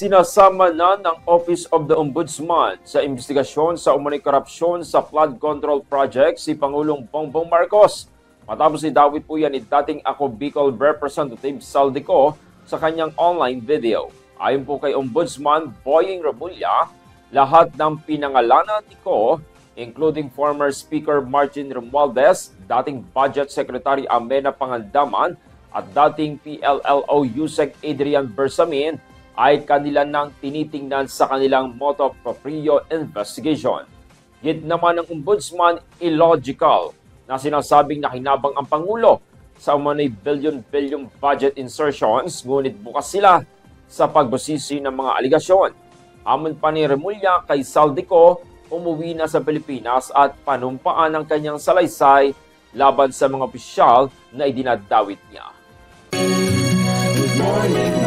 Sinasama na ng Office of the Ombudsman sa investigasyon sa umano'y korupsyon sa flood control project si Pangulong Bongbong Marcos. Matapos idawit po yan ni dating Ako Bicol Representative Saldico sa kanyang online video. Ayon po kay Ombudsman Boying Remulla, lahat ng pinangalanan ni Ko, including former Speaker Martin Romualdez, dating Budget Secretary Amena Pangandaman at dating PLLO Yusek Adrian Bersamin, ay kanila nang tinitingnan sa kanilang motu proprio investigation. Git naman ng Ombudsman illogical na sinasabing nakinabang ang Pangulo sa umano'y billion-billion budget insertions, ngunit bukas sila sa pagbusisi ng mga aligasyon. Amon pa ni Remulla kay Saldico, umuwi na sa Pilipinas at panumpaan ang kanyang salaysay laban sa mga opisyal na idinadawit niya. Good morning.